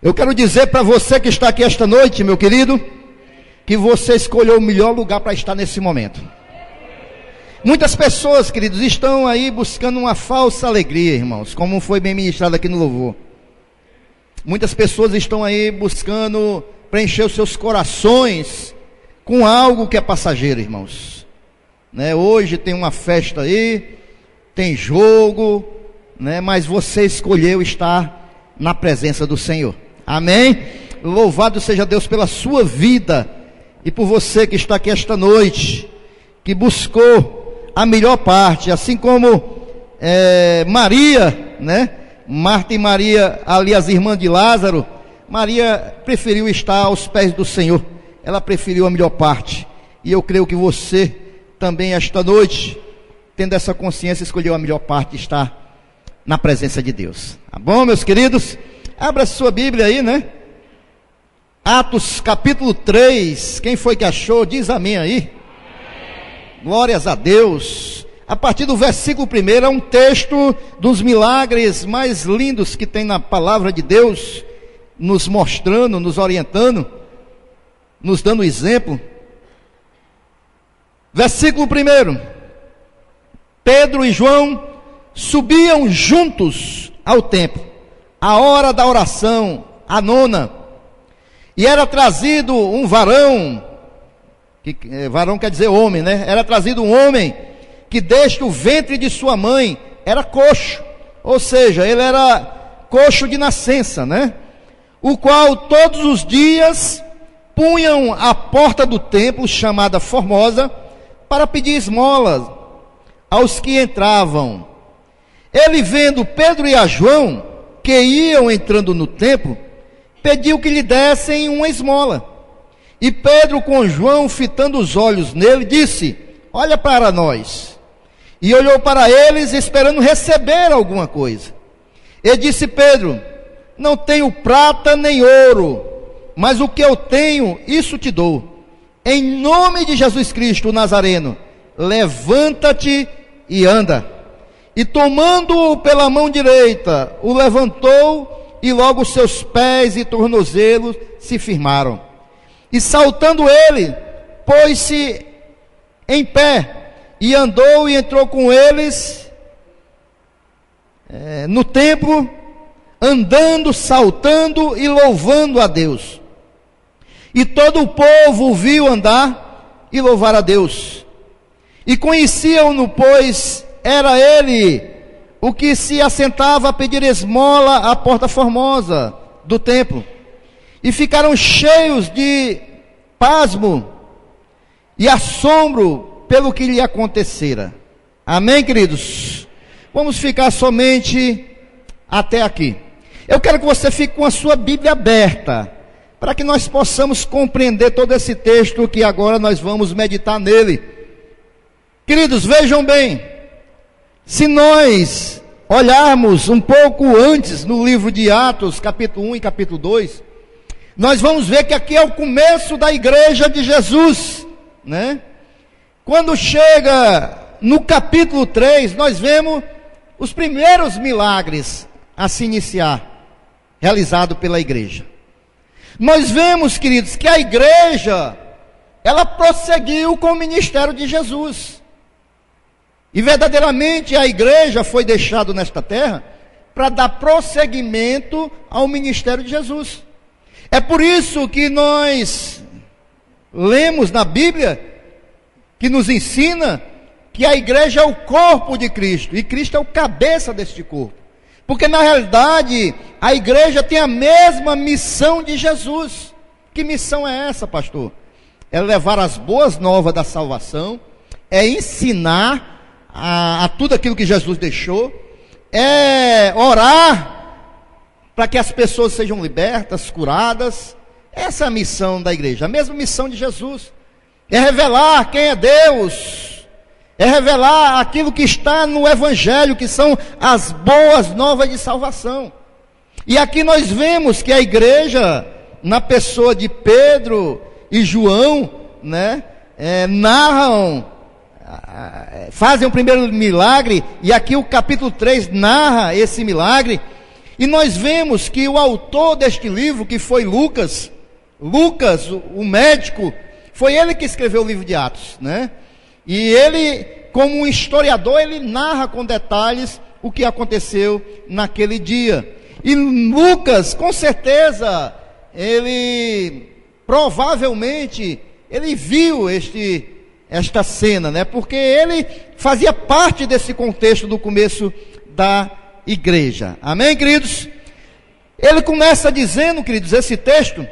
Eu quero dizer para você que está aqui esta noite, meu querido, que você escolheu o melhor lugar para estar nesse momento. Muitas pessoas, queridos, estão aí buscando uma falsa alegria, irmãos, como foi bem ministrado aqui no louvor. Muitas pessoas estão aí buscando preencher os seus corações com algo que é passageiro, irmãos. Né? Hoje tem uma festa aí, tem jogo, né? Mas você escolheu estar na presença do Senhor. Amém? Louvado seja Deus pela sua vida e por você que está aqui esta noite, que buscou a melhor parte, assim como Maria, né? Marta e Maria, ali as irmãs de Lázaro. Maria preferiu estar aos pés do Senhor, ela preferiu a melhor parte, e eu creio que você também esta noite, tendo essa consciência, escolheu a melhor parte, estar na presença de Deus. Tá bom, meus queridos? Abra sua Bíblia aí, né? Atos capítulo 3, quem foi que achou? Diz amém aí. Amém. Glórias a Deus. A partir do versículo 1 é um texto dos milagres mais lindos que tem na palavra de Deus, nos mostrando, nos orientando, nos dando exemplo. Versículo 1: Pedro e João subiam juntos ao templo, a hora da oração, a nona, e era trazido um varão, varão quer dizer homem, né? Era trazido um homem que desde o ventre de sua mãe era coxo, ou seja, ele era coxo de nascença, né? O qual todos os dias punham à porta do templo, chamada Formosa, para pedir esmolas aos que entravam. Ele, vendo Pedro e a João, que iam entrando no templo, pediu que lhe dessem uma esmola. E Pedro, com João fitando os olhos nele, disse: olha para nós. E olhou para eles, esperando receber alguma coisa. E disse Pedro: não tenho prata nem ouro, mas o que eu tenho, isso te dou. Em nome de Jesus Cristo, o Nazareno, levanta-te e anda. E tomando-o pela mão direita, o levantou, e logo seus pés e tornozelos se firmaram. E saltando ele, pôs-se em pé, e andou e entrou com eles no templo, andando, saltando e louvando a Deus. E todo o povo o viu andar e louvar a Deus. E conheciam-no, pois era ele o que se assentava a pedir esmola à porta formosa do templo. E ficaram cheios de pasmo e assombro pelo que lhe acontecera. Amém, queridos? Vamos ficar somente até aqui. Eu quero que você fique com a sua Bíblia aberta, para que nós possamos compreender todo esse texto que agora nós vamos meditar nele. Queridos, vejam bem, se nós olharmos um pouco antes no livro de Atos, capítulo 1 e capítulo 2, nós vamos ver que aqui é o começo da igreja de Jesus, né? Quando chega no capítulo 3, nós vemos os primeiros milagres a se iniciar, realizado pela igreja. Nós vemos, queridos, que a igreja, ela prosseguiu com o ministério de Jesus. E verdadeiramente a igreja foi deixada nesta terra para dar prosseguimento ao ministério de Jesus. É por isso que nós lemos na Bíblia, que nos ensina que a igreja é o corpo de Cristo, e Cristo é o cabeça deste corpo. Porque na realidade, a igreja tem a mesma missão de Jesus. Que missão é essa, pastor? É levar as boas novas da salvação, é ensinar a tudo aquilo que Jesus deixou, é orar para que as pessoas sejam libertas, curadas. Essa é a missão da igreja, a mesma missão de Jesus. É revelar quem é Deus, é revelar aquilo que está no Evangelho, que são as boas novas de salvação. E aqui nós vemos que a igreja, na pessoa de Pedro e João, né, narram, fazem o primeiro milagre, e aqui o capítulo 3 narra esse milagre. E nós vemos que o autor deste livro, que foi Lucas, o médico, foi ele que escreveu o livro de Atos, né? E ele, como um historiador, ele narra com detalhes o que aconteceu naquele dia. E Lucas, com certeza, provavelmente, ele viu esta cena, né? Porque ele fazia parte desse contexto do começo da igreja. Amém, queridos? Ele começa dizendo, queridos, esse texto,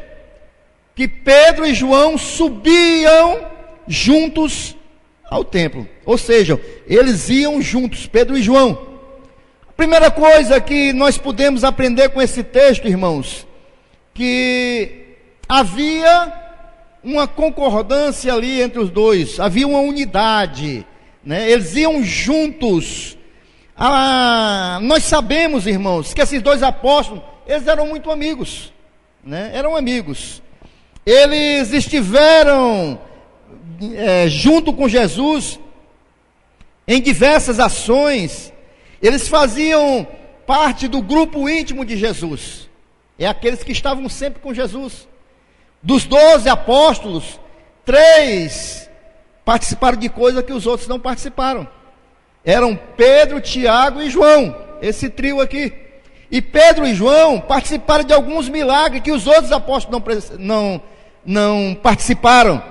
que Pedro e João subiam juntos ao templo. Ou seja, eles iam juntos, Pedro e João. A primeira coisa que nós podemos aprender com esse texto, irmãos, que havia uma concordância ali entre os dois, havia uma unidade, né? Eles iam juntos. Nós sabemos, irmãos, que esses dois apóstolos, eles eram muito amigos, né? Eram amigos. Eles estiveram junto com Jesus em diversas ações. Eles faziam parte do grupo íntimo de Jesus. É aqueles que estavam sempre com Jesus. Dos 12 apóstolos, 3 participaram de coisa que os outros não participaram. Eram Pedro, Tiago e João, esse trio aqui. E Pedro e João participaram de alguns milagres que os outros apóstolos não participaram.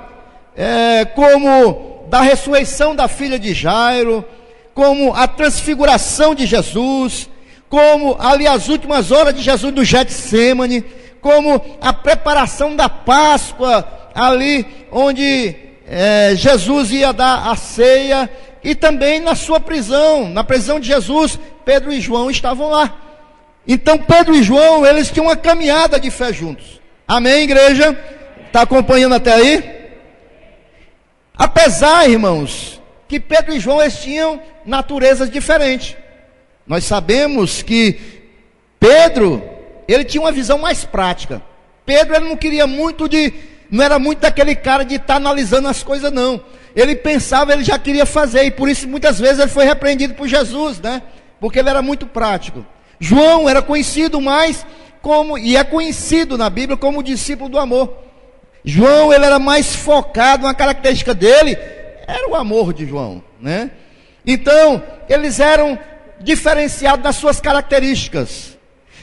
Como da ressurreição da filha de Jairo, como a transfiguração de Jesus, como ali as últimas horas de Jesus no Getsêmani, como a preparação da Páscoa, ali onde Jesus ia dar a ceia, e também na sua prisão, na prisão de Jesus, Pedro e João estavam lá. Então Pedro e João, eles tinham uma caminhada de fé juntos. Amém, igreja? Está acompanhando até aí? Apesar, irmãos, que Pedro e João, eles tinham naturezas diferentes. Nós sabemos que Pedro, ele tinha uma visão mais prática. Pedro, ele não queria não era muito daquele cara de estar analisando as coisas, não. Ele pensava, ele já queria fazer, e por isso muitas vezes ele foi repreendido por Jesus, né? Porque ele era muito prático. João era conhecido mais e é conhecido na Bíblia como o discípulo do amor. João, ele era mais focado, uma característica dele era o amor de João, né? Então, eles eram diferenciados nas suas características.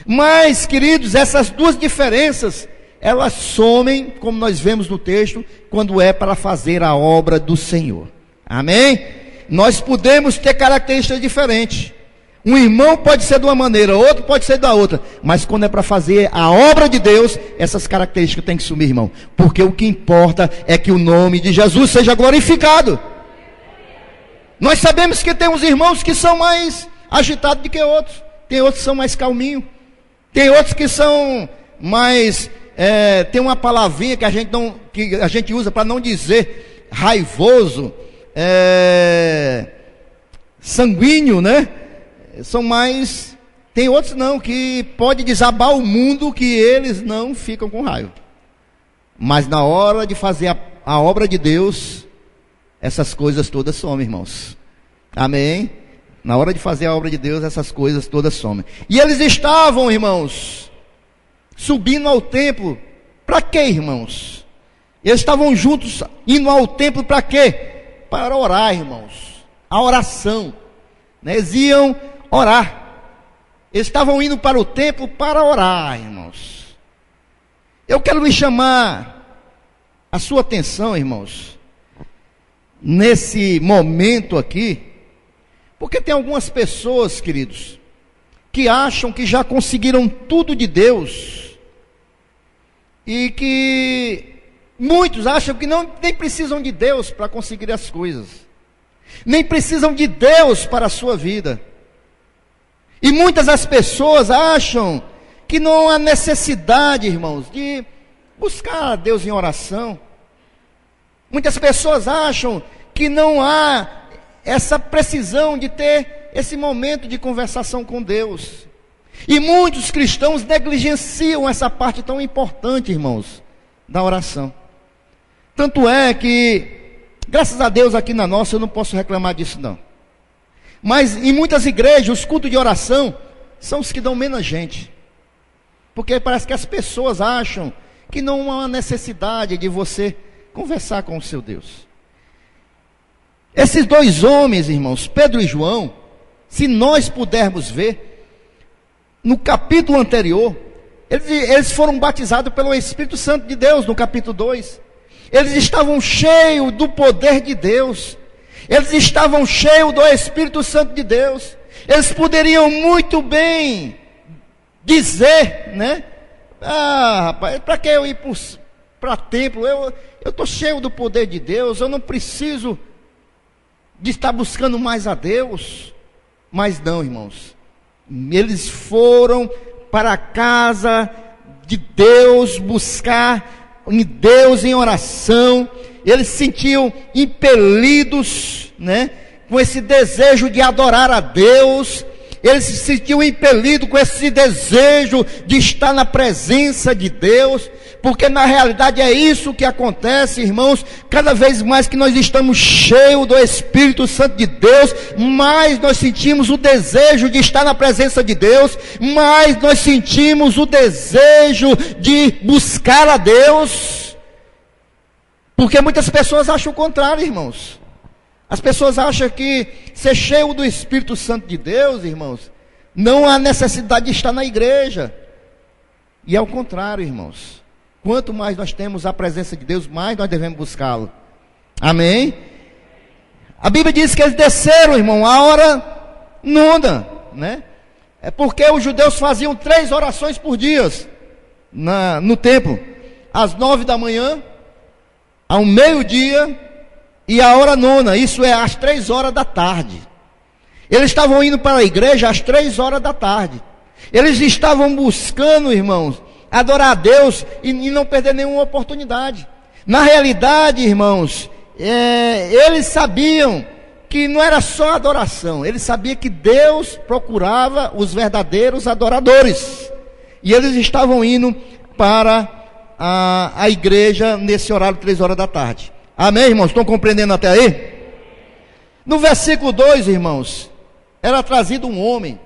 Mas, queridos, essas duas diferenças, elas somem, como nós vemos no texto, quando é para fazer a obra do Senhor. Amém? Nós podemos ter características diferentes. Um irmão pode ser de uma maneira, outro pode ser da outra, mas quando é para fazer a obra de Deus, essas características têm que sumir, irmão, porque o que importa é que o nome de Jesus seja glorificado. Nós sabemos que tem uns irmãos que são mais agitados do que outros, tem outros que são mais calminhos, tem outros que são mais, tem uma palavrinha que a gente usa para não dizer raivoso, sanguíneo, né? São mais, tem outros não, que pode desabar o mundo, que eles não ficam com raiva. Mas na hora de fazer a obra de Deus, essas coisas todas somem, irmãos. Amém? Na hora de fazer a obra de Deus, essas coisas todas somem. E eles estavam, irmãos, subindo ao templo. Para quê, irmãos? Eles estavam juntos, indo ao templo para quê? Para orar, irmãos. A oração, né? Eles iam orar. Eles estavam indo para o templo para orar, irmãos. Eu quero lhe chamar a sua atenção, irmãos, nesse momento aqui, porque tem algumas pessoas, queridos, que acham que já conseguiram tudo de Deus, e que muitos acham que nem precisam de Deus para conseguir as coisas, nem precisam de Deus para a sua vida. E muitas das pessoas acham que não há necessidade, irmãos, de buscar a Deus em oração. Muitas pessoas acham que não há essa precisão de ter esse momento de conversação com Deus. E muitos cristãos negligenciam essa parte tão importante, irmãos, da oração. Tanto é que, graças a Deus, aqui na nossa, eu não posso reclamar disso não. Mas em muitas igrejas, os cultos de oração são os que dão menos gente. Porque parece que as pessoas acham que não há necessidade de você conversar com o seu Deus. Esses dois homens, irmãos, Pedro e João, se nós pudermos ver, no capítulo anterior, eles foram batizados pelo Espírito Santo de Deus, no capítulo 2. Eles estavam cheios do poder de Deus. Eles estavam cheios do Espírito Santo de Deus. Eles poderiam muito bem dizer, né? Ah, rapaz, para que eu ir para templo? Eu estou cheio do poder de Deus, eu não preciso de estar buscando mais a Deus. Mas não, irmãos. Eles foram para a casa de Deus, buscar em Deus em oração. Eles se sentiam impelidos, né, com esse desejo de adorar a Deus. Eles se sentiam impelidos com esse desejo de estar na presença de Deus, porque na realidade é isso que acontece, irmãos. Cada vez mais que nós estamos cheios do Espírito Santo de Deus, mais nós sentimos o desejo de estar na presença de Deus, mais nós sentimos o desejo de buscar a Deus, porque muitas pessoas acham o contrário, irmãos. As pessoas acham que ser cheio do Espírito Santo de Deus, irmãos, não há necessidade de estar na igreja. E é o contrário, irmãos. Quanto mais nós temos a presença de Deus, mais nós devemos buscá-lo. Amém? A Bíblia diz que eles desceram, irmão, a hora nona, né? É porque os judeus faziam 3 orações por dia no templo. Às 9 da manhã, ao meio-dia e a hora nona, isso é às 3 horas da tarde. Eles estavam indo para a igreja às 3 horas da tarde. Eles estavam buscando, irmãos, adorar a Deus e não perder nenhuma oportunidade. Na realidade, irmãos, eles sabiam que não era só adoração. Eles sabiam que Deus procurava os verdadeiros adoradores. E eles estavam indo para a igreja nesse horário, 3 horas da tarde. Amém, irmãos? Estão compreendendo até aí? No versículo 2, irmãos, era trazido um homem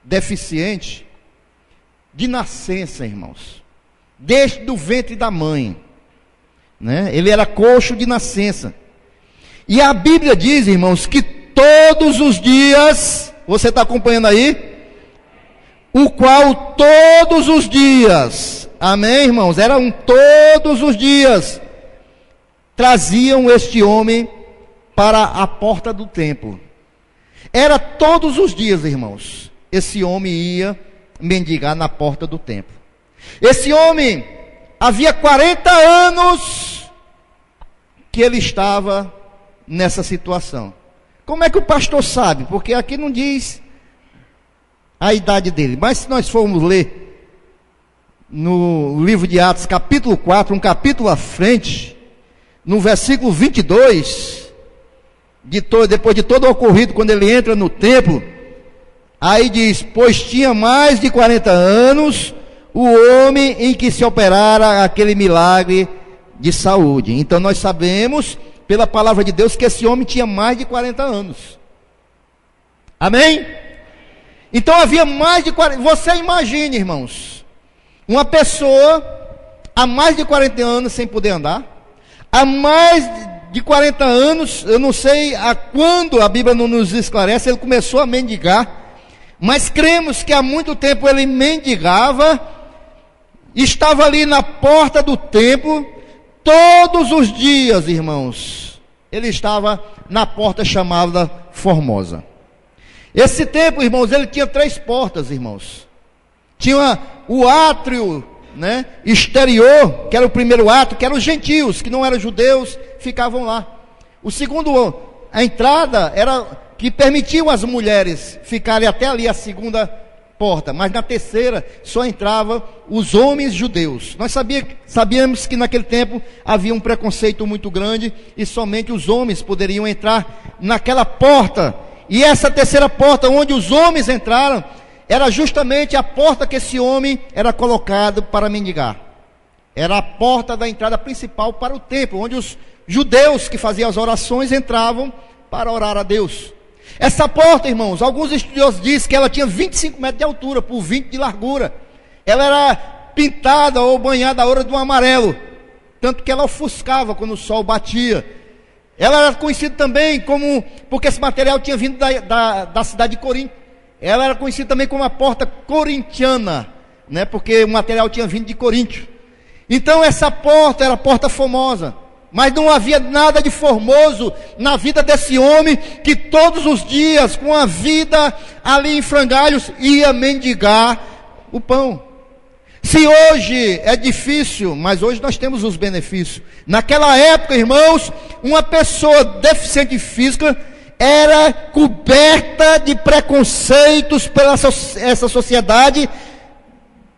deficiente de nascença, irmãos, desde o ventre da mãe, né? Ele era coxo de nascença. E a Bíblia diz, irmãos, que todos os dias, você está acompanhando aí? O qual todos os dias, amém, irmãos? Eram todos os dias, traziam este homem para a porta do templo. Era todos os dias, irmãos, esse homem ia mendigar na porta do templo. Esse homem, havia 40 anos que ele estava nessa situação. Como é que o pastor sabe? Porque aqui não diz a idade dele, mas se nós formos ler no livro de Atos, capítulo 4, um capítulo à frente, no versículo 22, depois de todo o ocorrido, quando ele entra no templo, aí diz: pois tinha mais de 40 anos o homem em que se operara aquele milagre de saúde. Então nós sabemos, pela palavra de Deus, que esse homem tinha mais de 40 anos. Amém? Então havia mais de 40, você imagine, irmãos, uma pessoa há mais de 40 anos sem poder andar. Há mais de 40 anos, eu não sei a quando, a Bíblia não nos esclarece, ele começou a mendigar, mas cremos que há muito tempo ele mendigava, estava ali na porta do templo, todos os dias, irmãos, ele estava na porta chamada Formosa. Esse templo, irmãos, ele tinha 3 portas, irmãos. Tinha o átrio, né, exterior, que era o primeiro ato, que eram os gentios, que não eram judeus, ficavam lá. O segundo, a entrada, era que permitiam as mulheres ficarem até ali, a segunda porta, mas na terceira só entravam os homens judeus. Nós sabíamos que naquele tempo havia um preconceito muito grande, e somente os homens poderiam entrar naquela porta. E essa terceira porta, onde os homens entraram, era justamente a porta que esse homem era colocado para mendigar. Era a porta da entrada principal para o templo, onde os judeus que faziam as orações entravam para orar a Deus. Essa porta, irmãos, alguns estudiosos dizem que ela tinha 25 metros de altura, por 20 de largura. Ela era pintada ou banhada a ouro de um amarelo, tanto que ela ofuscava quando o sol batia. Ela era conhecida também como, porque esse material tinha vindo da cidade de Corinto. Ela era conhecida também como a porta corintiana, né? Porque o material tinha vindo de Corinto. Então essa porta era a porta formosa, mas não havia nada de formoso na vida desse homem que todos os dias, com a vida ali em frangalhos, ia mendigar o pão. Se hoje é difícil, mas hoje nós temos os benefícios. Naquela época, irmãos, uma pessoa deficiente física era coberta de preconceitos pela essa sociedade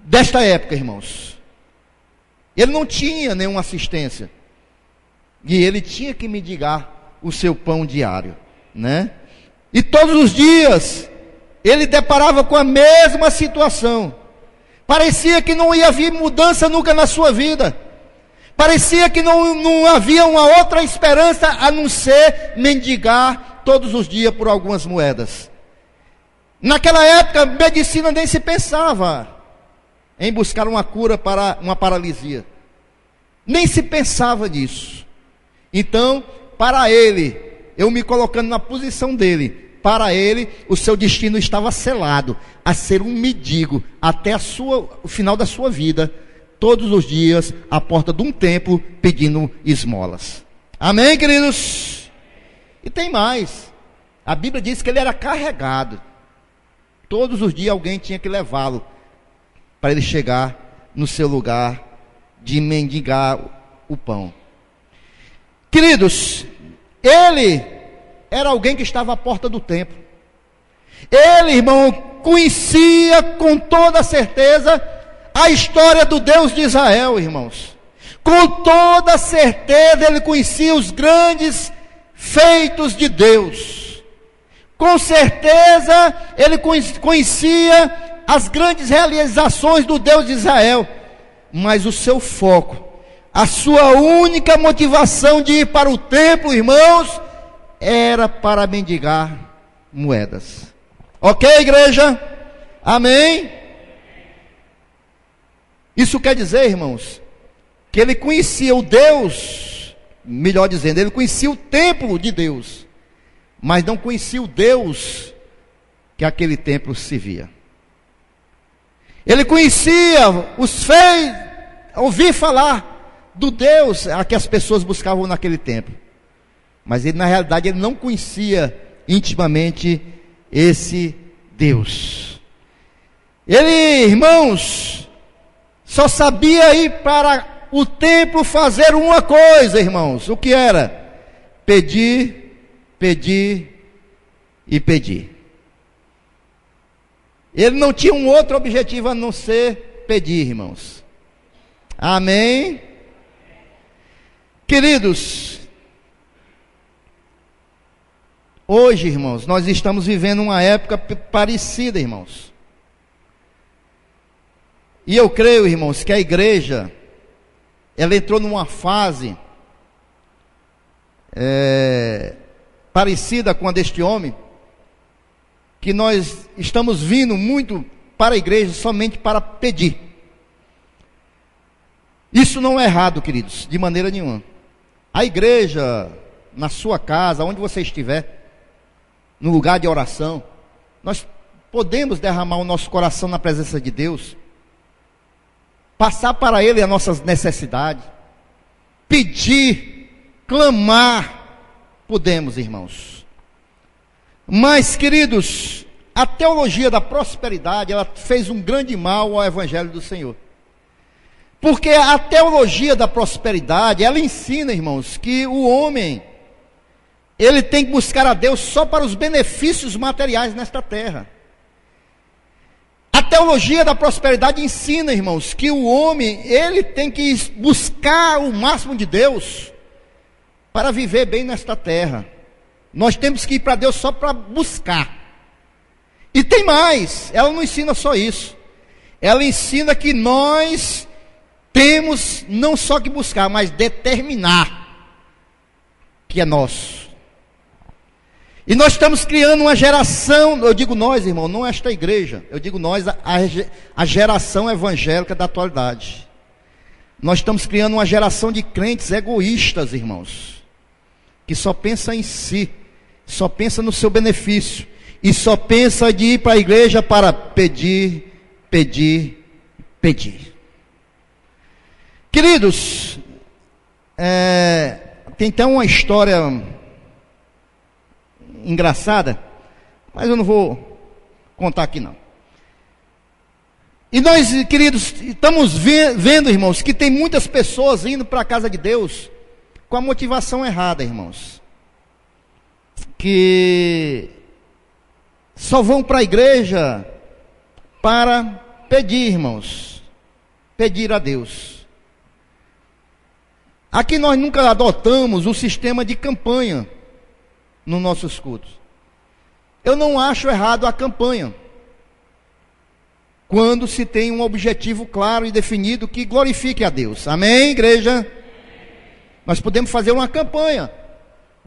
desta época, irmãos. Ele não tinha nenhuma assistência. E ele tinha que mendigar o seu pão diário, né? E todos os dias ele deparava com a mesma situação. Parecia que não ia haver mudança nunca na sua vida. Parecia que não havia uma outra esperança a não ser mendigar todos os dias por algumas moedas. Naquela época, medicina nem se pensava em buscar uma cura para uma paralisia. Nem se pensava nisso. Então, para ele, eu me colocando na posição dele, para ele, o seu destino estava selado a ser um mendigo até o final da sua vida, todos os dias, à porta de um templo, pedindo esmolas. Amém, queridos? E tem mais. A Bíblia diz que ele era carregado. Todos os dias alguém tinha que levá-lo para ele chegar no seu lugar de mendigar o pão. Queridos, ele era alguém que estava à porta do templo. Ele, irmão, conhecia com toda certeza a história do Deus de Israel, irmãos. Com toda certeza ele conhecia os grandes feitos de Deus. Com certeza ele conhecia as grandes realizações do Deus de Israel. Mas o seu foco, a sua única motivação de ir para o templo, irmãos, era para mendigar moedas. Ok, igreja? Amém? Isso quer dizer, irmãos, que ele conhecia o Deus, melhor dizendo, ele conhecia o templo de Deus, mas não conhecia o Deus que aquele templo servia. Ele conhecia ouvir falar do Deus a que as pessoas buscavam naquele templo, mas ele, na realidade, ele não conhecia intimamente esse Deus. Ele, irmãos, só sabia ir para o templo fazer uma coisa, irmãos. O que era? Pedir, pedir e pedir. Ele não tinha um outro objetivo a não ser pedir, irmãos. Amém? Queridos, hoje, irmãos, nós estamos vivendo uma época parecida, irmãos. E eu creio, irmãos, que a igreja, ela entrou numa fase parecida com a deste homem, que nós estamos vindo muito para a igreja somente para pedir. Isso não é errado, queridos, de maneira nenhuma. A igreja, na sua casa, onde você estiver, no lugar de oração, nós podemos derramar o nosso coração na presença de Deus, passar para Ele as nossas necessidades, pedir, clamar, podemos, irmãos. Mas, queridos, a teologia da prosperidade, ela fez um grande mal ao Evangelho do Senhor. Porque a teologia da prosperidade, ela ensina, irmãos, que o homem, ele tem que buscar a Deus só para os benefícios materiais nesta terra. A teologia da prosperidade ensina, irmãos, que o homem, ele tem que buscar o máximo de Deus para viver bem nesta terra. Nós temos que ir para Deus só para buscar. E tem mais, ela não ensina só isso. Ela ensina que nós temos não só que buscar, mas determinar que é nosso. E nós estamos criando uma geração, eu digo nós, irmão, não esta igreja, eu digo nós, a geração evangélica da atualidade. Nós estamos criando uma geração de crentes egoístas, irmãos, que só pensa em si, só pensa no seu benefício, e só pensa de ir para a igreja para pedir, pedir, pedir. Queridos, tem até uma história engraçada, mas eu não vou contar aqui não. E nós, queridos, estamos vendo, irmãos, que tem muitas pessoas indo para a casa de Deus com a motivação errada, irmãos, que só vão para a igreja para pedir, irmãos, pedir a Deus. Aqui nós nunca adotamos o sistema de campanha nos nossos cultos. Eu não acho errado a campanha, quando se tem um objetivo claro e definido que glorifique a Deus. Amém, igreja? Nós podemos fazer uma campanha.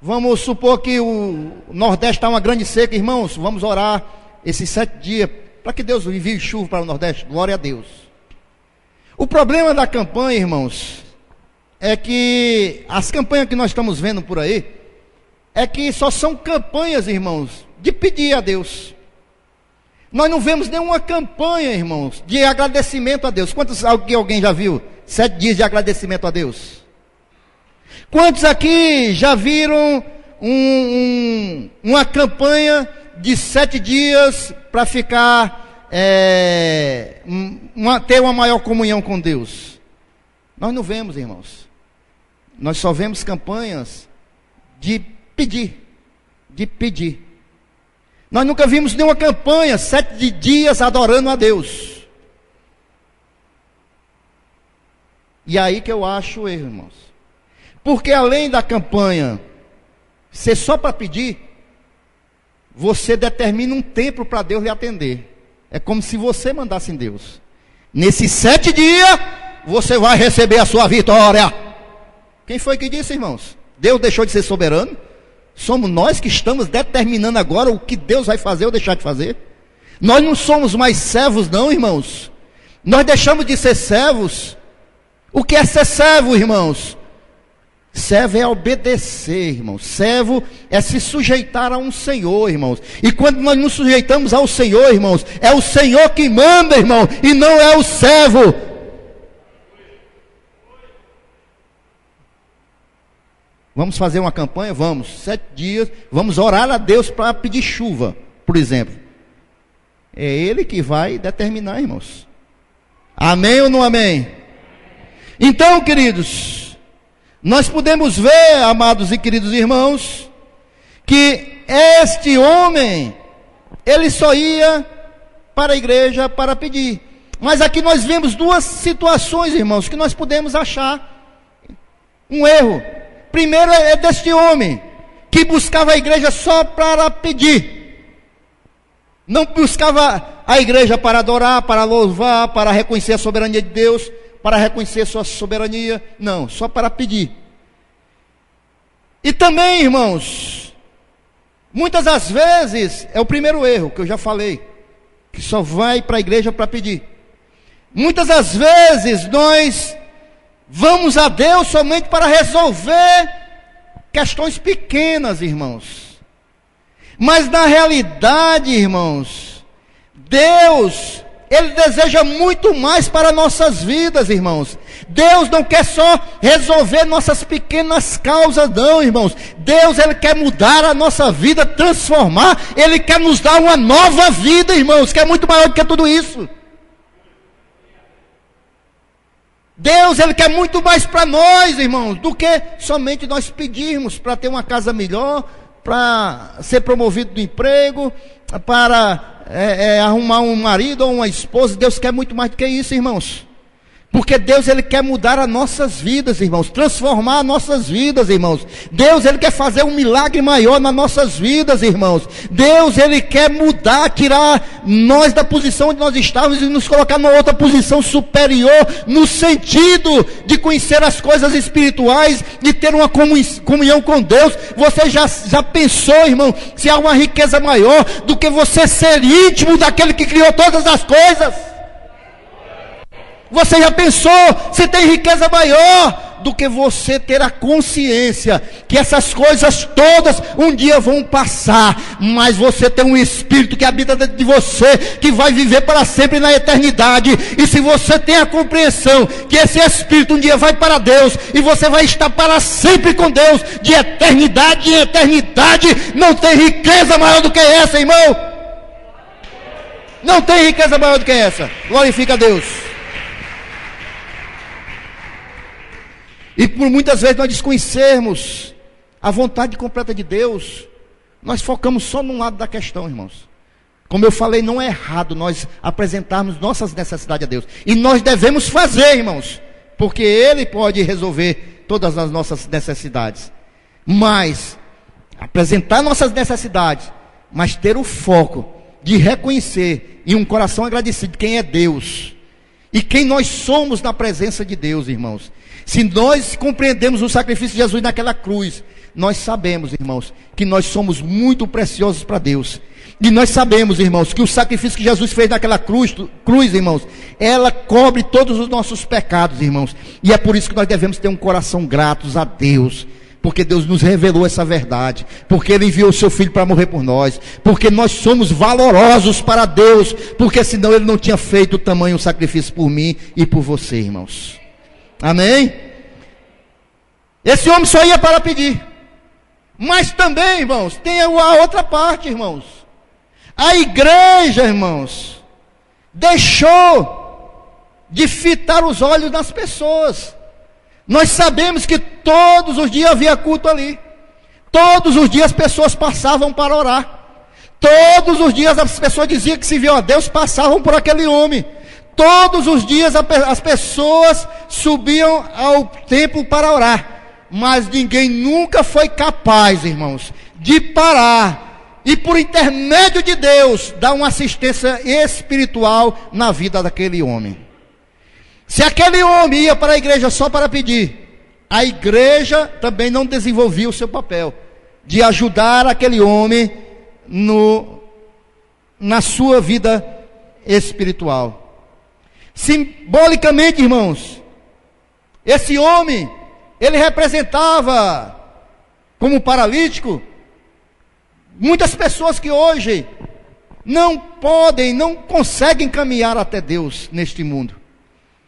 Vamos supor que o Nordeste está uma grande seca, irmãos. Vamos orar esses 7 dias para que Deus envie chuva para o Nordeste. Glória a Deus. O problema da campanha, irmãos, é que as campanhas que nós estamos vendo por aí é que só são campanhas, irmãos, de pedir a Deus. Nós não vemos nenhuma campanha, irmãos, de agradecimento a Deus. Quantos alguém já viu 7 dias de agradecimento a Deus? Quantos aqui já viram uma campanha de 7 dias para ficar, ter uma maior comunhão com Deus? Nós não vemos, irmãos. Nós só vemos campanhas de pedir, de pedir. Nós nunca vimos nenhuma campanha 7 dias adorando a Deus. E aí que eu acho erro, irmãos. Porque além da campanha ser só para pedir, você determina um tempo para Deus lhe atender. É como se você mandasse em Deus. Nesses 7 dias, você vai receber a sua vitória. Quem foi que disse, irmãos? Deus deixou de ser soberano? Somos nós que estamos determinando agora o que Deus vai fazer ou deixar de fazer. Nós não somos mais servos não, irmãos. Nós deixamos de ser servos. O que é ser servo, irmãos? Servo é obedecer, irmãos. Servo é se sujeitar a um Senhor, irmãos. E quando nós nos sujeitamos ao Senhor, irmãos, é o Senhor que manda, irmão, e não é o servo. Vamos fazer uma campanha? Vamos. 7 dias, vamos orar a Deus para pedir chuva, por exemplo. É Ele que vai determinar, irmãos. Amém ou não amém? Então, queridos, nós podemos ver, amados e queridos irmãos, que este homem, ele só ia para a igreja para pedir. Mas aqui nós vemos 2 situações, irmãos, que nós podemos achar um erro. Primeiro é deste homem, que buscava a igreja só para pedir. Não buscava a igreja para adorar, para louvar, para reconhecer a soberania de Deus, para reconhecer sua soberania. Não, só para pedir. E também, irmãos, muitas das vezes, é o primeiro erro que eu já falei, que só vai para a igreja para pedir. Muitas das vezes nós vamos a Deus somente para resolver questões pequenas, irmãos. Mas na realidade, irmãos, Deus, Ele deseja muito mais para nossas vidas, irmãos. Deus não quer só resolver nossas pequenas causas, não, irmãos. Deus, Ele quer mudar a nossa vida, transformar. Ele quer nos dar uma nova vida, irmãos, que é muito maior do que tudo isso. Deus, Ele quer muito mais para nós, irmãos, do que somente nós pedirmos para ter uma casa melhor, para ser promovido do emprego, para arrumar um marido ou uma esposa. Deus quer muito mais do que isso, irmãos. Porque Deus, Ele quer mudar as nossas vidas, irmãos, transformar as nossas vidas, irmãos. Deus, Ele quer fazer um milagre maior nas nossas vidas, irmãos. Deus, Ele quer mudar, tirar nós da posição onde nós estávamos e nos colocar numa outra posição superior, no sentido de conhecer as coisas espirituais e ter uma comunhão com Deus. Você já pensou, irmão, se há uma riqueza maior do que você ser íntimo daquele que criou todas as coisas? Você já pensou se tem riqueza maior do que você ter a consciência que essas coisas todas um dia vão passar, mas você tem um Espírito que habita dentro de você, que vai viver para sempre na eternidade. E se você tem a compreensão que esse Espírito um dia vai para Deus e você vai estar para sempre com Deus, de eternidade em eternidade, não tem riqueza maior do que essa, irmão. Não tem riqueza maior do que essa. Glorifica a Deus. E por muitas vezes nós desconhecermos a vontade completa de Deus, nós focamos só num lado da questão, irmãos. Como eu falei, não é errado nós apresentarmos nossas necessidades a Deus. E nós devemos fazer, irmãos, porque Ele pode resolver todas as nossas necessidades. Mas, apresentar nossas necessidades, mas ter o foco de reconhecer e um coração agradecido quem é Deus e quem nós somos na presença de Deus, irmãos. Se nós compreendemos o sacrifício de Jesus naquela cruz, nós sabemos, irmãos, que nós somos muito preciosos para Deus. E nós sabemos, irmãos, que o sacrifício que Jesus fez naquela cruz, irmãos, ela cobre todos os nossos pecados, irmãos. E é por isso que nós devemos ter um coração gratos a Deus, porque Deus nos revelou essa verdade, porque Ele enviou o seu Filho para morrer por nós, porque nós somos valorosos para Deus, porque senão Ele não tinha feito o tamanho sacrifício por mim e por você, irmãos. Amém? Esse homem só ia para pedir. Mas também, irmãos, tem a outra parte, irmãos. A igreja, irmãos, deixou de fitar os olhos das pessoas. Nós sabemos que todos os dias havia culto ali. Todos os dias as pessoas passavam para orar. Todos os dias as pessoas diziam que se viam a Deus, passavam por aquele homem. Todos os dias as pessoas subiam ao templo para orar. Mas ninguém nunca foi capaz, irmãos, de parar e por intermédio de Deus dar uma assistência espiritual na vida daquele homem. Se aquele homem ia para a igreja só para pedir, a igreja também não desenvolvia o seu papel de ajudar aquele homem na sua vida espiritual. Simbolicamente, irmãos, esse homem, ele representava, como paralítico, muitas pessoas que hoje não conseguem caminhar até Deus neste mundo.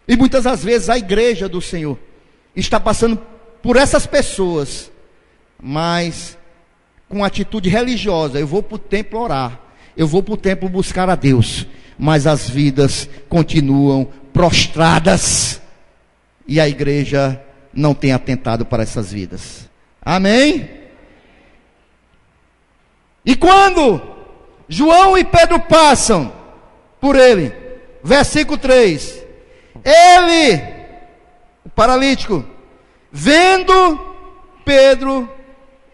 E muitas das vezes a igreja do Senhor está passando por essas pessoas, mas com atitude religiosa. Eu vou para o templo orar, eu vou para o templo buscar a Deus, mas as vidas continuam prostradas, e a igreja não tem atentado para essas vidas. Amém? E quando João e Pedro passam por ele, versículo 3, ele, o paralítico, vendo Pedro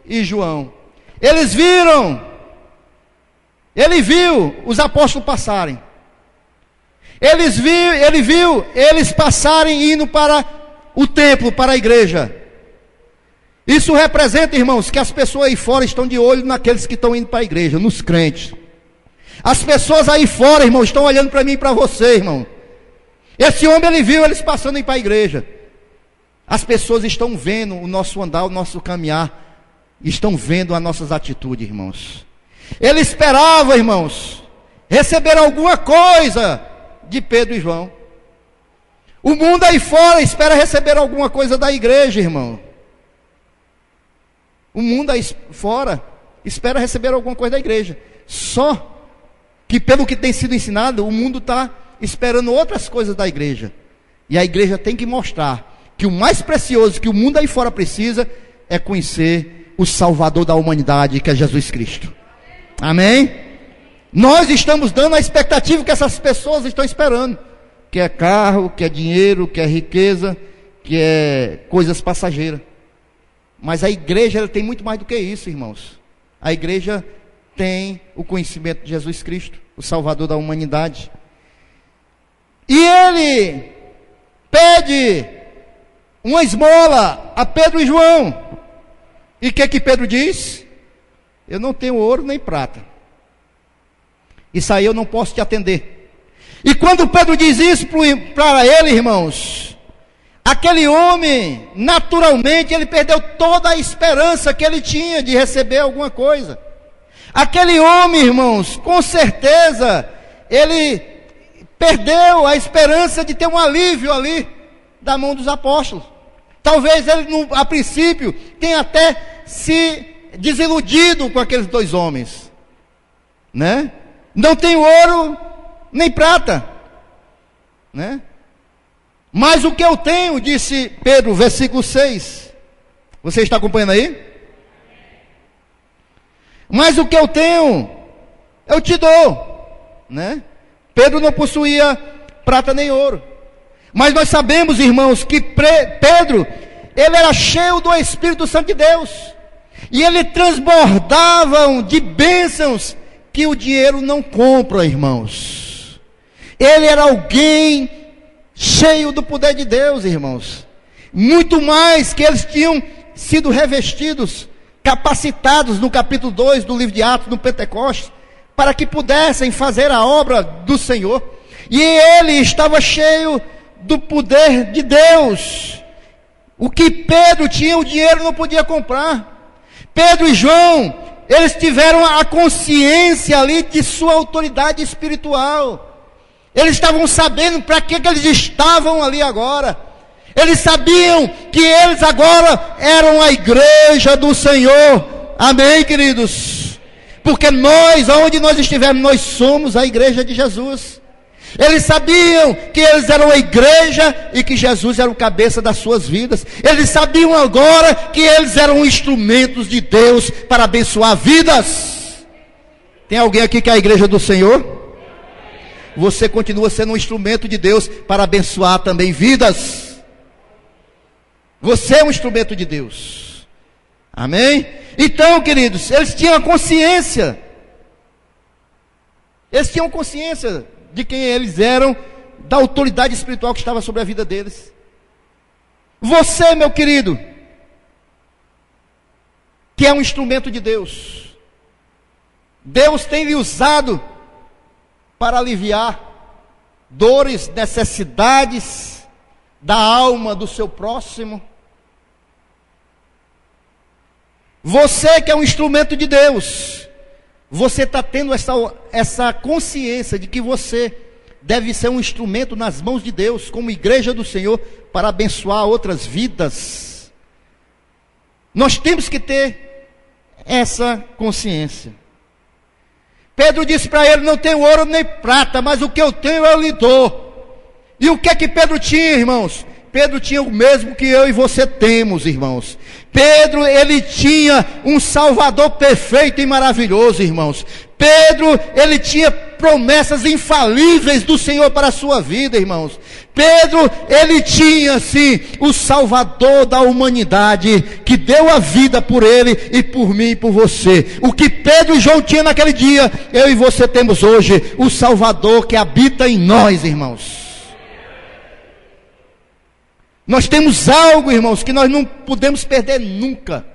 e João, ele viu os apóstolos passarem. Ele viu eles passarem indo para o templo, para a igreja. Isso representa, irmãos, que as pessoas aí fora estão de olho naqueles que estão indo para a igreja, nos crentes. As pessoas aí fora, irmão, estão olhando para mim e para você, irmão. Esse homem, ele viu eles passando indo para a igreja. As pessoas estão vendo o nosso andar, o nosso caminhar, estão vendo as nossas atitudes, irmãos. Ele esperava, irmãos, receber alguma coisa de Pedro e João. O mundo aí fora espera receber alguma coisa da igreja, irmão. O mundo aí fora espera receber alguma coisa da igreja. Só que pelo que tem sido ensinado, o mundo está esperando outras coisas da igreja. E a igreja tem que mostrar que o mais precioso que o mundo aí fora precisa é conhecer o Salvador da humanidade, que é Jesus Cristo. Amém? Nós estamos dando a expectativa que essas pessoas estão esperando. que é carro, que é dinheiro, que é riqueza, que é coisas passageiras. Mas a igreja, ela tem muito mais do que isso, irmãos. A igreja tem o conhecimento de Jesus Cristo, o Salvador da humanidade. E ele pede uma esmola a Pedro e João. E o que Pedro diz? Eu não tenho ouro nem prata. Isso aí eu não posso te atender. E quando Pedro diz isso para ele, irmãos, aquele homem, naturalmente, ele perdeu toda a esperança que ele tinha de receber alguma coisa. Aquele homem, irmãos, com certeza, ele perdeu a esperança de ter um alívio ali, da mão dos apóstolos. Talvez ele, a princípio, tenha até se desiludido com aqueles dois homens, né? Não tem ouro nem prata, né? Mas o que eu tenho, disse Pedro, versículo 6. Você está acompanhando aí? Mas o que eu tenho, eu te dou, né? Pedro não possuía prata nem ouro. Mas nós sabemos, irmãos, que Pedro, ele era cheio do Espírito Santo de Deus. E ele transbordava de bênçãos que o dinheiro não compra, irmãos. Ele era alguém cheio do poder de Deus, irmãos. Muito mais que eles tinham sido revestidos, capacitados no capítulo 2 do livro de Atos, no Pentecostes, para que pudessem fazer a obra do Senhor. E ele estava cheio do poder de Deus. O que Pedro tinha, o dinheiro não podia comprar. Pedro e João, eles tiveram a consciência ali de sua autoridade espiritual. Eles estavam sabendo para que eles estavam ali agora. Eles sabiam que eles agora eram a igreja do Senhor. Amém, queridos? Porque nós, aonde nós estivermos, nós somos a igreja de Jesus. Eles sabiam que eles eram a igreja e que Jesus era o cabeça das suas vidas. Eles sabiam agora que eles eram instrumentos de Deus para abençoar vidas. Tem alguém aqui que é a igreja do Senhor? Você continua sendo um instrumento de Deus para abençoar também vidas. Você é um instrumento de Deus. Amém? Então, queridos, eles tinham consciência. Eles tinham consciência de quem eles eram, da autoridade espiritual que estava sobre a vida deles. Você, meu querido, que é um instrumento de Deus, Deus tem lhe usado para aliviar dores, necessidades da alma do seu próximo. Você que é um instrumento de Deus, você está tendo essa consciência de que você deve ser um instrumento nas mãos de Deus, como igreja do Senhor, para abençoar outras vidas. Nós temos que ter essa consciência. Pedro disse para ele: não tenho ouro nem prata, mas o que eu tenho eu lhe dou. E o que é que Pedro tinha, irmãos? Pedro tinha o mesmo que eu e você temos, irmãos. Pedro, ele tinha um Salvador perfeito e maravilhoso, irmãos. Pedro, ele tinha promessas infalíveis do Senhor para a sua vida, irmãos. Pedro, ele tinha, sim, o Salvador da humanidade, que deu a vida por ele e por mim e por você. O que Pedro e João tinham naquele dia, eu e você temos hoje, o Salvador que habita em nós, irmãos. Nós temos algo, irmãos, que nós não podemos perder nunca.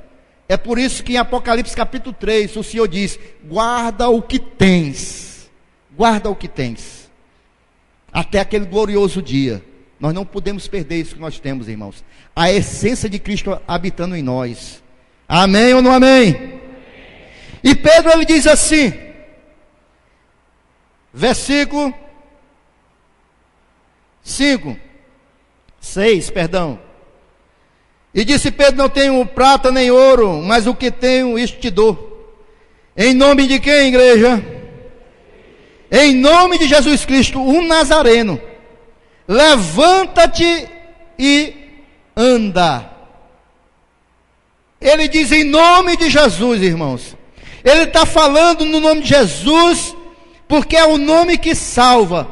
É por isso que em Apocalipse capítulo 3, o Senhor diz: guarda o que tens. Guarda o que tens. Até aquele glorioso dia. Nós não podemos perder isso que nós temos, irmãos. A essência de Cristo habitando em nós. Amém ou não amém? E Pedro, ele diz assim, versículo 6, perdão. E disse Pedro: não tenho prata nem ouro, mas o que tenho, isto te dou. Em nome de quem, igreja? Em nome de Jesus Cristo, um Nazareno. Levanta-te e anda. Ele diz em nome de Jesus, irmãos. Ele está falando no nome de Jesus, porque é o nome que salva.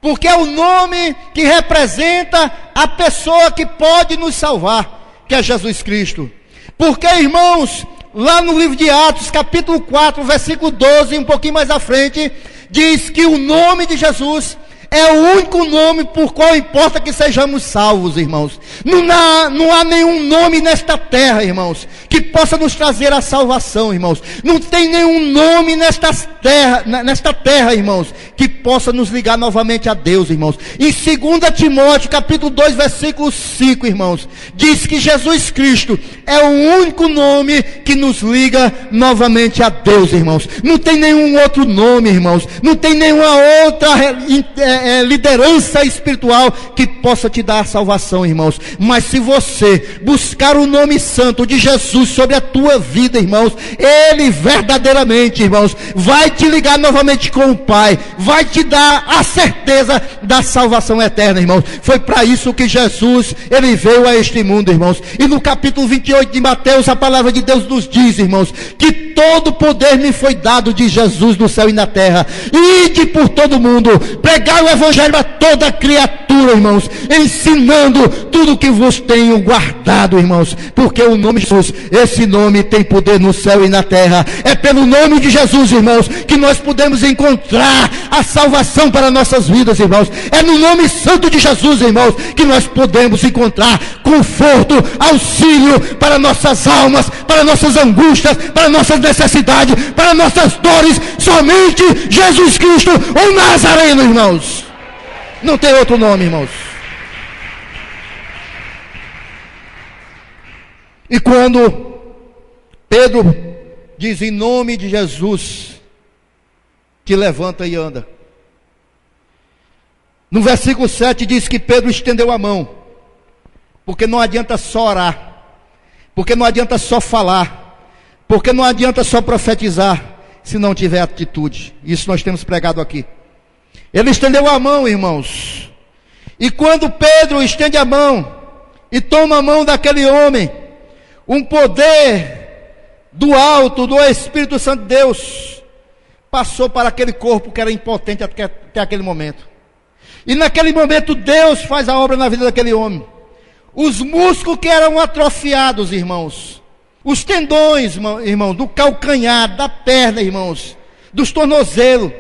porque é o nome que representa a pessoa que pode nos salvar, que é Jesus Cristo. Porque, irmãos, lá no livro de Atos, capítulo 4, versículo 12, um pouquinho mais à frente, diz que o nome de Jesus é o único nome por qual importa que sejamos salvos, irmãos. Não há nenhum nome nesta terra, irmãos, que possa nos trazer a salvação, irmãos. Não tem nenhum nome nesta terra, irmãos, que possa nos ligar novamente a Deus, irmãos. Em 2 Timóteo, capítulo 2, versículo 5, irmãos, diz que Jesus Cristo é o único nome que nos liga novamente a Deus, irmãos. Não tem nenhum outro nome, irmãos. Não tem nenhuma outra liderança espiritual que possa te dar a salvação, irmãos. Mas se você buscar o nome santo de Jesus sobre a tua vida, irmãos, Ele verdadeiramente, irmãos, vai te ligar novamente com o Pai, vai te dar a certeza da salvação eterna, irmãos. Foi para isso que Jesus, Ele veio a este mundo, irmãos. E no capítulo 28 de Mateus, a palavra de Deus nos diz, irmãos, que todo poder me foi dado de Jesus no céu e na terra. Ide por todo mundo, pregai o evangelho a toda criatura, irmãos, ensinando tudo o que vos tenho guardado, irmãos, porque o nome de Jesus, esse nome tem poder no céu e na terra. É pelo nome de Jesus, irmãos, que nós podemos encontrar a salvação para nossas vidas, irmãos. É no nome santo de Jesus, irmãos, que nós podemos encontrar conforto, auxílio para nossas almas, para nossas angústias, para nossas necessidades, para nossas dores. Somente Jesus Cristo, o Nazareno, irmãos. Não tem outro nome, irmãos. E quando Pedro diz em nome de Jesus, te levanta e anda. No versículo 7 diz que Pedro estendeu a mão, porque não adianta só orar, porque não adianta só falar, porque não adianta só profetizar, se não tiver atitude. Isso nós temos pregado aqui. Ele estendeu a mão, irmãos, e quando Pedro estende a mão e toma a mão daquele homem, um poder do alto, do Espírito Santo de Deus, passou para aquele corpo que era impotente até aquele momento. E naquele momento Deus faz a obra na vida daquele homem. Os músculos que eram atrofiados, irmãos, os tendões, irmãos, do calcanhar, da perna, irmãos, dos tornozelos,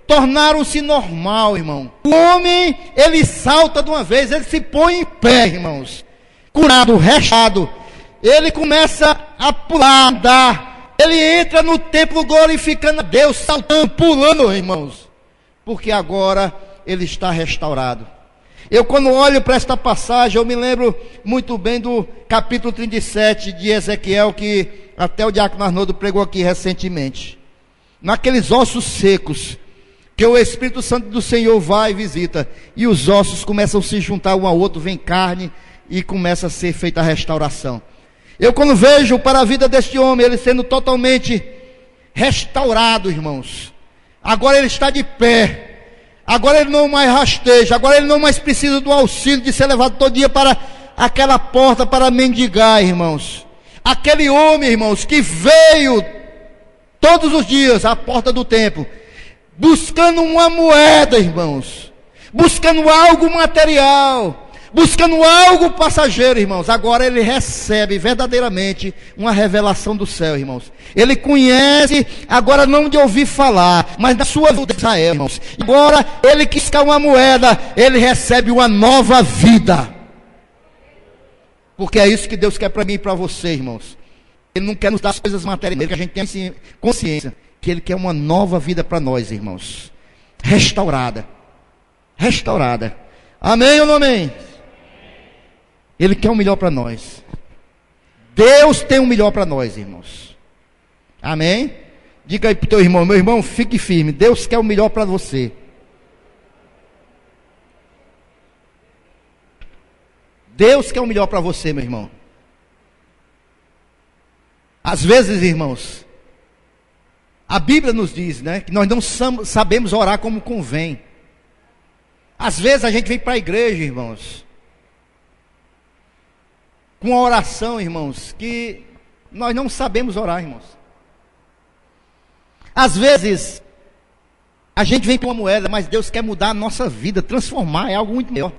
tornaram-se normal, irmão. O homem, ele salta de uma vez, ele se põe em pé, irmãos, curado, restado. Ele começa a pular, a andar. Ele entra no templo glorificando a Deus, saltando, pulando, irmãos, porque agora ele está restaurado. Eu, quando olho para esta passagem, eu me lembro muito bem do capítulo 37 de Ezequiel, que até o diácono Arnoldo pregou aqui recentemente. Naqueles ossos secos, que o Espírito Santo do Senhor vai e visita, e os ossos começam a se juntar um ao outro, vem carne, e começa a ser feita a restauração. Eu, quando vejo para a vida deste homem, ele sendo totalmente restaurado, irmãos, agora ele está de pé, agora ele não mais rasteja, agora ele não mais precisa do auxílio de ser levado todo dia para aquela porta para mendigar, irmãos. Aquele homem, irmãos, que veio todos os dias à porta do templo, buscando uma moeda, irmãos, buscando algo material, buscando algo passageiro, irmãos. Agora ele recebe verdadeiramente uma revelação do céu, irmãos. Ele conhece, agora não de ouvir falar, mas da sua vida, Israel, irmãos. Agora ele quis buscar uma moeda, ele recebe uma nova vida. Porque é isso que Deus quer para mim e para você, irmãos. Ele não quer nos dar as coisas materiais, que a gente tenha consciência que Ele quer uma nova vida para nós, irmãos. Restaurada. Restaurada. Amém ou não amém? Ele quer o melhor para nós. Deus tem o melhor para nós, irmãos. Amém? Diga aí para o teu irmão: meu irmão, fique firme. Deus quer o melhor para você. Deus quer o melhor para você, meu irmão. Às vezes, irmãos, a Bíblia nos diz, né, que nós não sabemos orar como convém. Às vezes a gente vem para a igreja, irmãos, com uma oração, irmãos, que nós não sabemos orar, irmãos. Às vezes A gente vem com uma moeda, mas Deus quer mudar a nossa vida, transformar, é algo muito maior.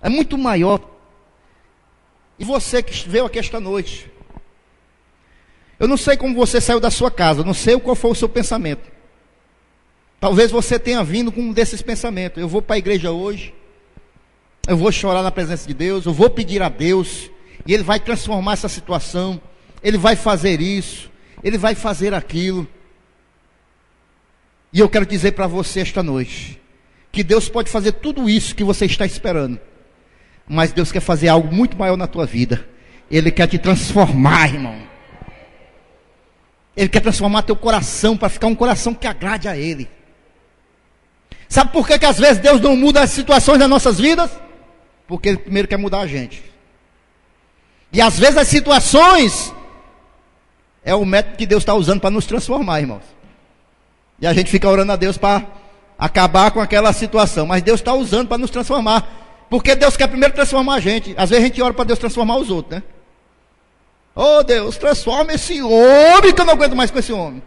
É muito maior. E você que veio aqui esta noite, eu não sei como você saiu da sua casa, eu não sei qual foi o seu pensamento. Talvez você tenha vindo com um desses pensamentos. Eu vou para a igreja hoje, eu vou chorar na presença de Deus, eu vou pedir a Deus, e Ele vai transformar essa situação, Ele vai fazer isso, Ele vai fazer aquilo. E eu quero dizer para você esta noite, que Deus pode fazer tudo isso que você está esperando, mas Deus quer fazer algo muito maior na tua vida. Ele quer te transformar, irmão. Ele quer transformar teu coração, para ficar um coração que agrade a Ele. Sabe por que às vezes Deus não muda as situações das nossas vidas? Porque Ele primeiro quer mudar a gente. E às vezes as situações é o método que Deus está usando para nos transformar, irmãos. E a gente fica orando a Deus para acabar com aquela situação, mas Deus está usando para nos transformar, porque Deus quer primeiro transformar a gente. Às vezes a gente ora para Deus transformar os outros, né? Oh Deus, transforma esse homem, que eu não aguento mais com esse homem.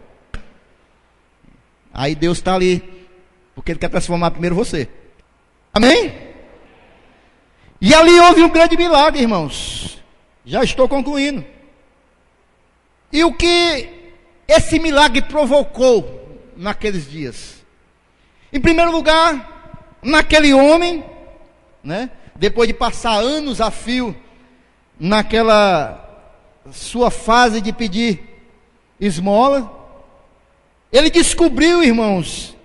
Aí Deus está ali, porque Ele quer transformar primeiro você. Amém? E ali houve um grande milagre, irmãos. Já estou concluindo. E o que esse milagre provocou naqueles dias? Em primeiro lugar, naquele homem, né, depois de passar anos a fio naquela sua fase de pedir esmola, ele descobriu, irmãos,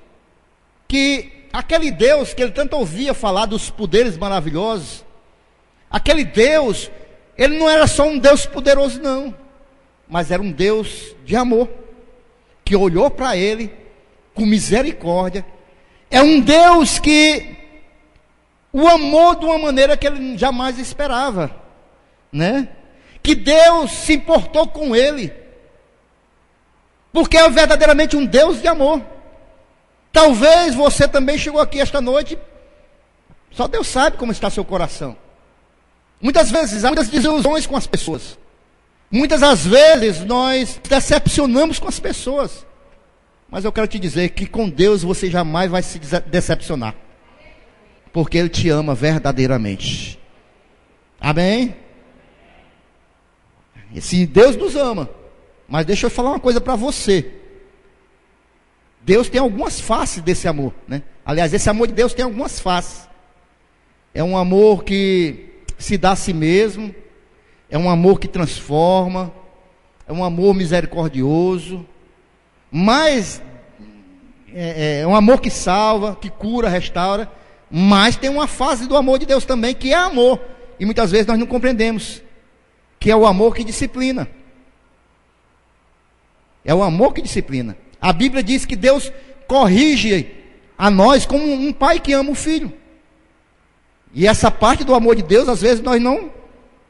que aquele Deus que ele tanto ouvia falar dos poderes maravilhosos, aquele Deus, ele não era só um Deus poderoso não, mas era um Deus de amor, que olhou para ele com misericórdia. É um Deus que o amou de uma maneira que ele jamais esperava, né? Que Deus se importou com ele, porque é verdadeiramente um Deus de amor. Talvez você também chegou aqui esta noite, só Deus sabe como está seu coração. Muitas vezes há muitas desilusões com as pessoas, muitas das vezes nós decepcionamos com as pessoas, mas eu quero te dizer que com Deus você jamais vai se decepcionar, porque Ele te ama verdadeiramente. Amém? Esse Deus nos ama, mas deixa eu falar uma coisa para você. Deus tem algumas faces desse amor, né? Aliás, esse amor de Deus tem algumas faces. É um amor que se dá a si mesmo, é um amor que transforma, é um amor misericordioso, mas é um amor que salva, que cura, restaura. Mas tem uma fase do amor de Deus também, que é amor, e muitas vezes nós não compreendemos, que é o amor que disciplina. É o amor que disciplina. A Bíblia diz que Deus corrige a nós como um pai que ama o filho. E essa parte do amor de Deus, às vezes nós não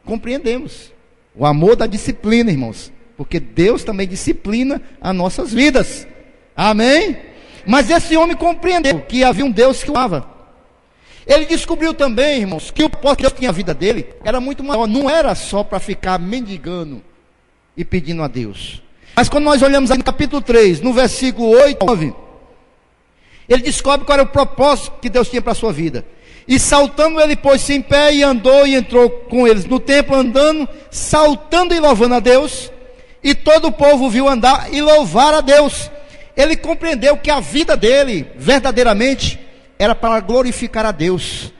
compreendemos. O amor da disciplina, irmãos, porque Deus também disciplina as nossas vidas. Amém? Mas esse homem compreendeu que havia um Deus que o amava. Ele descobriu também, irmãos, que o propósito que Deus tinha a vida dele era muito maior. Não era só para ficar mendigando e pedindo a Deus. Mas quando nós olhamos aí no capítulo 3, no versículo 8, 9, ele descobre qual era o propósito que Deus tinha para a sua vida. E saltando ele pôs-se em pé e andou e entrou com eles no templo, andando, saltando e louvando a Deus. E todo o povo viu andar e louvar a Deus. Ele compreendeu que a vida dele, verdadeiramente, era para glorificar a Deus.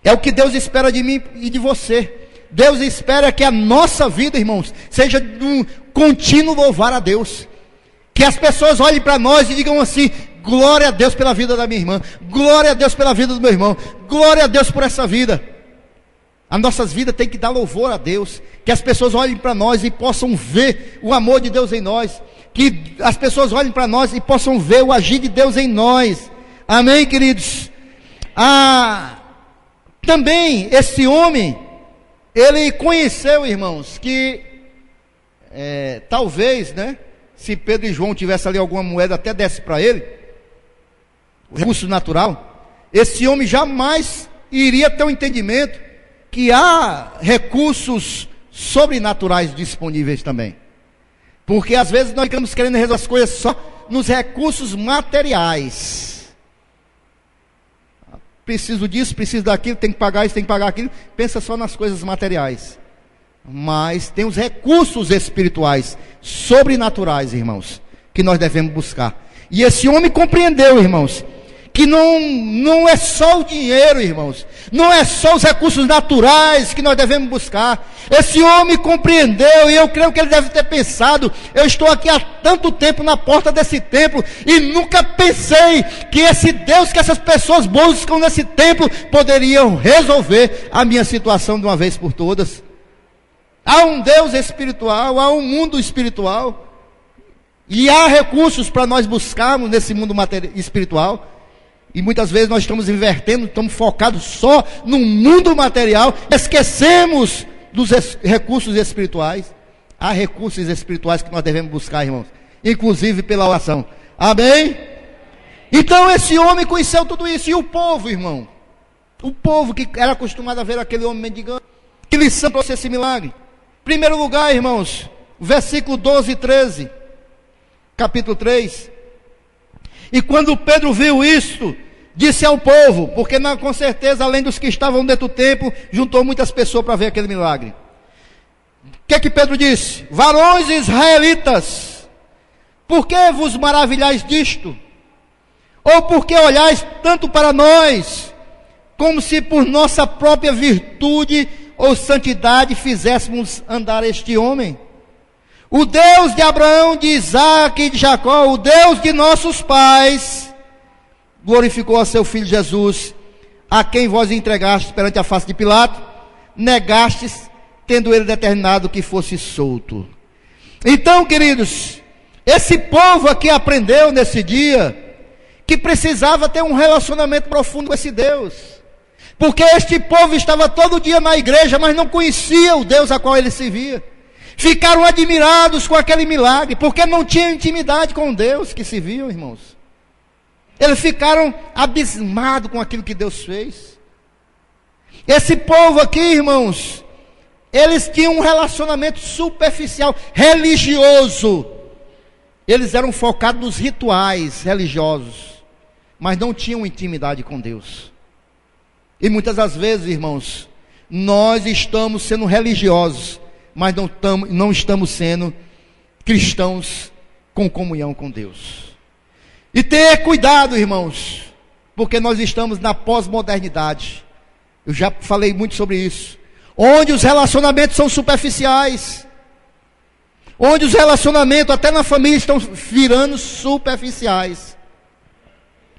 É o que Deus espera de mim e de você. Deus espera que a nossa vida, irmãos, seja de um contínuo louvar a Deus. Que as pessoas olhem para nós e digam assim: glória a Deus pela vida da minha irmã, glória a Deus pela vida do meu irmão, glória a Deus por essa vida. As nossas vidas têm que dar louvor a Deus. Que as pessoas olhem para nós e possam ver o amor de Deus em nós. Que as pessoas olhem para nós e possam ver o agir de Deus em nós. Amém, queridos? Também esse homem, ele conheceu, irmãos, que talvez, né, se Pedro e João tivessem ali alguma moeda, até desse para ele, o recurso natural, esse homem jamais iria ter um entendimento que há recursos sobrenaturais disponíveis também. Porque às vezes nós ficamos querendo resolver as coisas só nos recursos materiais. Preciso disso, preciso daquilo, tem que pagar isso, tem que pagar aquilo. Pensa só nas coisas materiais. Mas tem os recursos espirituais, sobrenaturais, irmãos, que nós devemos buscar. E esse homem compreendeu, irmãos, que não é só o dinheiro, irmãos, não é só os recursos naturais que nós devemos buscar. Esse homem compreendeu, e eu creio que ele deve ter pensado: eu estou aqui há tanto tempo na porta desse templo, e nunca pensei que esse Deus, que essas pessoas buscam nesse templo, poderiam resolver a minha situação de uma vez por todas. Há um Deus espiritual, há um mundo espiritual, e há recursos para nós buscarmos nesse mundo espiritual. E muitas vezes nós estamos invertendo, estamos focados só no mundo material, esquecemos dos recursos espirituais. Há recursos espirituais que nós devemos buscar, irmãos, inclusive pela oração. Amém? Então esse homem conheceu tudo isso. E o povo, irmão, o povo que era acostumado a ver aquele homem mendigando, que lição trouxe esse milagre? Primeiro lugar, irmãos, versículo 12 e 13, capítulo 3. E quando Pedro viu isto, disse ao povo, porque com certeza, além dos que estavam dentro do templo, juntou muitas pessoas para ver aquele milagre. O que Pedro disse? Varões israelitas, por que vos maravilhais disto? Ou por que olhais tanto para nós, como se por nossa própria virtude ou santidade fizéssemos andar este homem? O Deus de Abraão, de Isaque e de Jacó, o Deus de nossos pais, glorificou a seu filho Jesus, a quem vós entregastes perante a face de Pilato, negastes, tendo ele determinado que fosse solto. Então, queridos, esse povo aqui aprendeu nesse dia que precisava ter um relacionamento profundo com esse Deus, porque este povo estava todo dia na igreja, mas não conhecia o Deus a qual ele servia. Ficaram admirados com aquele milagre, porque não tinham intimidade com Deus que serviam, irmãos. Eles ficaram abismados com aquilo que Deus fez. Esse povo aqui, irmãos, eles tinham um relacionamento superficial, religioso. Eles eram focados nos rituais religiosos, mas não tinham intimidade com Deus. E muitas das vezes, irmãos, nós estamos sendo religiosos, mas não estamos sendo cristãos com comunhão com Deus. E ter cuidado, irmãos, porque nós estamos na pós-modernidade. Eu já falei muito sobre isso. Onde os relacionamentos são superficiais. Onde os relacionamentos, até na família, estão virando superficiais.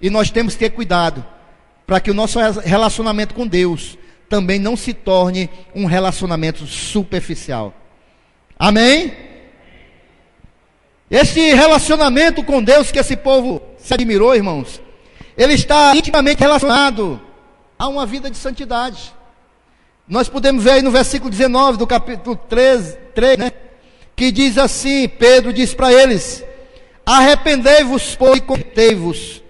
E nós temos que ter cuidado, para que o nosso relacionamento com Deus também não se torne um relacionamento superficial. Amém? Esse relacionamento com Deus que esse povo se admirou, irmãos, ele está intimamente relacionado a uma vida de santidade. Nós podemos ver aí no versículo 19 do capítulo 3, né, que diz assim: Pedro diz para eles: arrependei-vos, pois, e convertei-vos,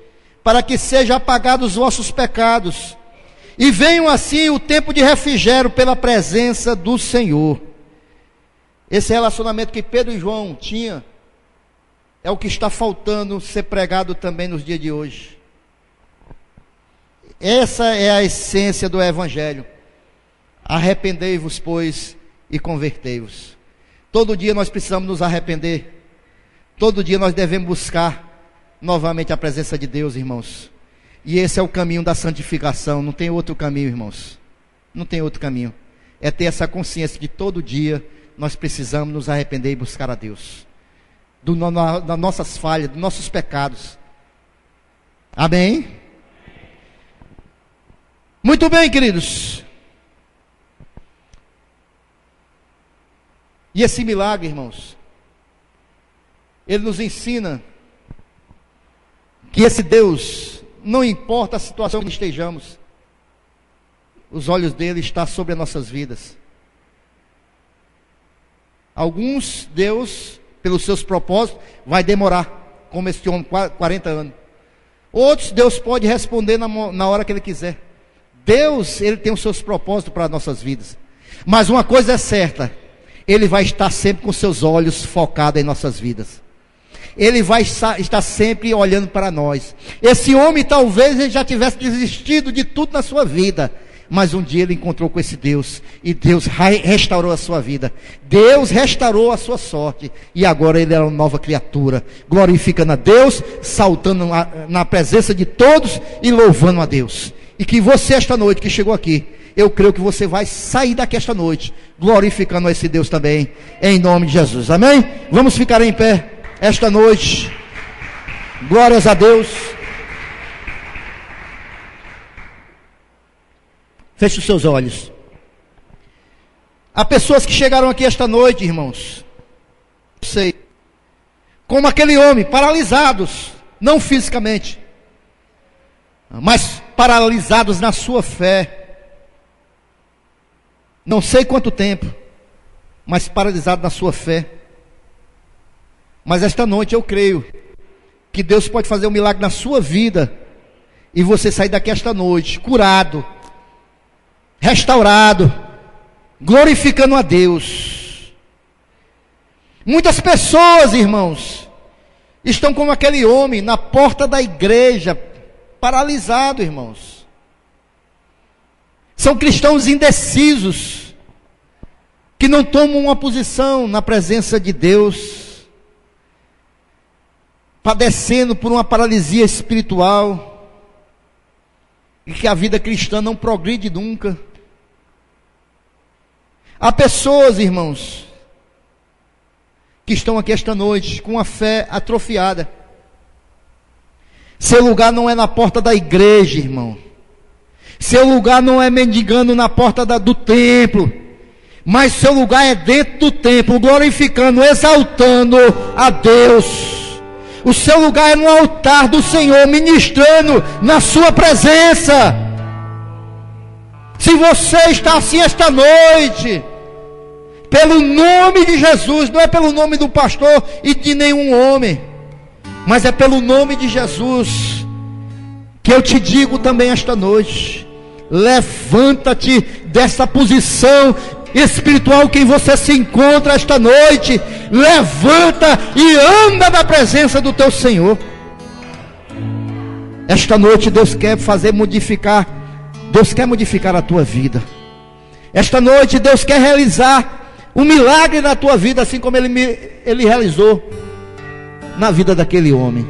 para que sejam apagados os vossos pecados, e venham assim o tempo de refrigério pela presença do Senhor. Esse relacionamento que Pedro e João tinham é o que está faltando ser pregado também nos dias de hoje. Essa é a essência do Evangelho. Arrependei-vos, pois, e convertei-vos. Todo dia nós precisamos nos arrepender. Todo dia nós devemos buscar novamente a presença de Deus, irmãos. E esse é o caminho da santificação. Não tem outro caminho, irmãos. Não tem outro caminho. É ter essa consciência de todo dia nós precisamos nos arrepender e buscar a Deus. Das nossas falhas, dos nossos pecados. Amém? Muito bem, queridos. E esse milagre, irmãos, ele nos ensina que esse Deus, não importa a situação que estejamos, os olhos dele estão sobre as nossas vidas. Alguns, Deus, pelos seus propósitos, vai demorar, como este homem, 40 anos. Outros, Deus pode responder na hora que Ele quiser. Deus, Ele tem os seus propósitos para as nossas vidas. Mas uma coisa é certa, Ele vai estar sempre com seus olhos focados em nossas vidas. Ele vai estar sempre olhando para nós. Esse homem talvez ele já tivesse desistido de tudo na sua vida, mas um dia ele encontrou com esse Deus, e Deus restaurou a sua vida, Deus restaurou a sua sorte, e agora ele é uma nova criatura, glorificando a Deus, saltando na presença de todos, e louvando a Deus. E que você esta noite que chegou aqui, eu creio que você vai sair daqui esta noite, glorificando a esse Deus também, em nome de Jesus, amém? Vamos ficar em pé esta noite, glórias a Deus. Feche os seus olhos. Há pessoas que chegaram aqui esta noite, irmãos, sei, como aquele homem, paralisados, não fisicamente, mas paralisados na sua fé. Não sei quanto tempo, mas paralisado na sua fé. Mas esta noite eu creio que Deus pode fazer um milagre na sua vida, e você sair daqui esta noite curado, restaurado, glorificando a Deus. Muitas pessoas, irmãos, estão como aquele homem na porta da igreja, paralisado, irmãos. São cristãos indecisos, que não tomam uma posição na presença de Deus, padecendo por uma paralisia espiritual, e que a vida cristã não progride nunca. Há pessoas, irmãos, que estão aqui esta noite com a fé atrofiada. Seu lugar não é na porta da igreja, irmão. Seu lugar não é mendigando na porta do templo, mas seu lugar é dentro do templo, glorificando, exaltando a Deus. O seu lugar é no altar do Senhor, ministrando na sua presença. Se você está assim esta noite, pelo nome de Jesus, não é pelo nome do pastor e de nenhum homem, mas é pelo nome de Jesus, que eu te digo também esta noite: levanta-te dessa posição espiritual que você se encontra esta noite, levanta e anda na presença do teu Senhor. Esta noite Deus quer modificar a tua vida. Esta noite Deus quer realizar um milagre na tua vida, assim como Ele realizou na vida daquele homem.